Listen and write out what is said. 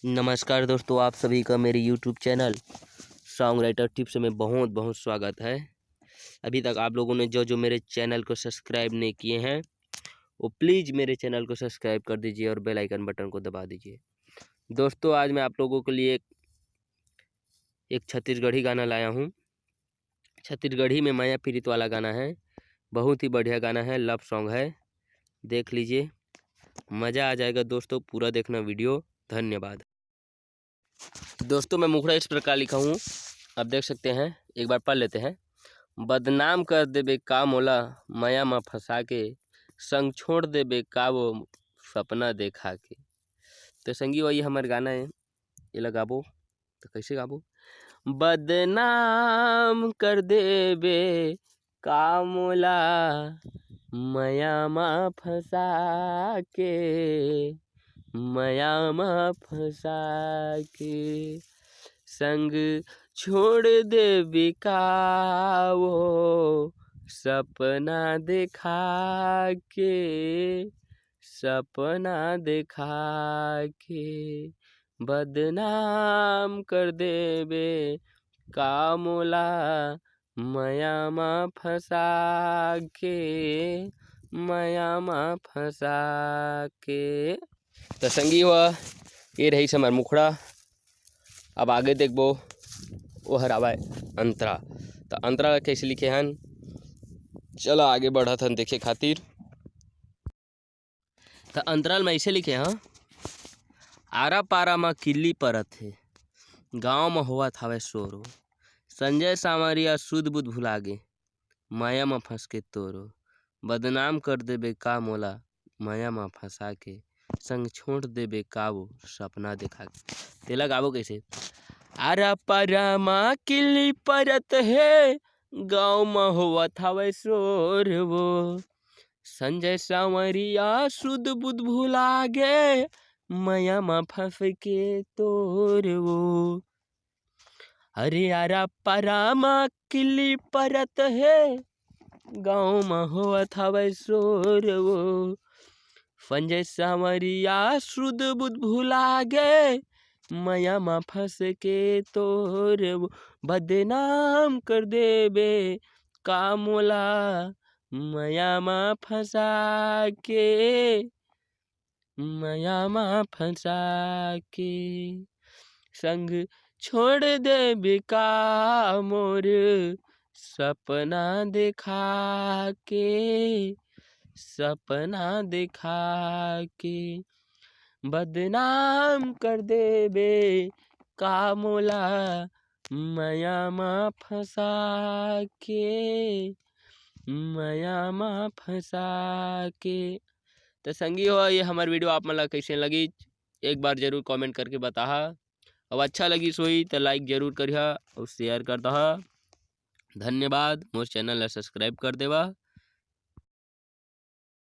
नमस्कार दोस्तों, आप सभी का मेरे YouTube channel song writer tips में बहुत बहुत स्वागत है। अभी तक आप लोगों ने जो मेरे चैनल को सब्सक्राइब नहीं किए हैं वो प्लीज़ मेरे चैनल को सब्सक्राइब कर दीजिए और बेल आइकन बटन को दबा दीजिए। दोस्तों, आज मैं आप लोगों के लिए एक छत्तीसगढ़ी गाना लाया हूँ। छत्तीसगढ़ी में माया पीड़ित वाला गाना है। बहुत ही बढ़िया गाना है, लव सॉन्ग है। देख लीजिए, मज़ा आ जाएगा दोस्तों। पूरा देखना वीडियो। धन्यवाद। दोस्तों, मैं मुखड़ा इस प्रकार लिखा हूँ, आप देख सकते हैं। एक बार पढ़ लेते हैं। बदनाम कर देबे का मोला माया में फंसा के, संग छोड़ देबे का वो सपना देखा के। तो संगी वही हमारे गाना है, ये लगाबो तो कैसे गाबो। बदनाम कर देबे का मोला माया में फंसा के, माया में फंसा के, संग छोड़ दे बिका वो सपना देखा के, सपना देखा के। बदनाम कर देबे का मोला माया में फंसा के, माया में फंसा के। तो संगी हुआ ये रही हमार मुखड़ा। अब आगे देखबो वो हरावा अंतरा। तो अंतरा कैसे लिखे हन, चलो आगे बढ़त हन देखे खातिर। तो अंतराल में ऐसे लिखे हैं। आरा पारा में किल्ली परत है, गाँव में होवत हवे शोरो। संजय सावरिया सुध बुध भुला गे, माया में फंस के तोरो। बदनाम कर देबे का मोला माया में फंसा के, संग छोड़ देबे का वो सपना देखा के। तेला गाबो कैसे। आरा पारा मा किल्ली परत है, गाँव में होवत हवे शोर वो। संजय सावरिया सुध बुध भुला गे, माया में फंस के तोर वो। अरे आरा पारा मा किल्ली परत है, गाँव में होवत हवे शोर वो। संजय सावरिया सुध बुध भुला गे, माया में फंस के तोर वो। बदनाम कर देबे का मोला माया में फंसा के, माया में फंसा के। संग छोड़ देबे का मोर सपना देखा के, सपना देखा के। बदनाम कर देबे का मोला माया में फंसा के, माया में फंसा के। तो संगी हो, ये हमारी वीडियो आप मतलब कैसे लगी एक बार जरूर कमेंट करके बताहा। अब अच्छा लगी सोई तो लाइक जरूर करिहा और शेयर कर दहा। धन्यवाद। मोर चैनल ला सब्सक्राइब कर देवा।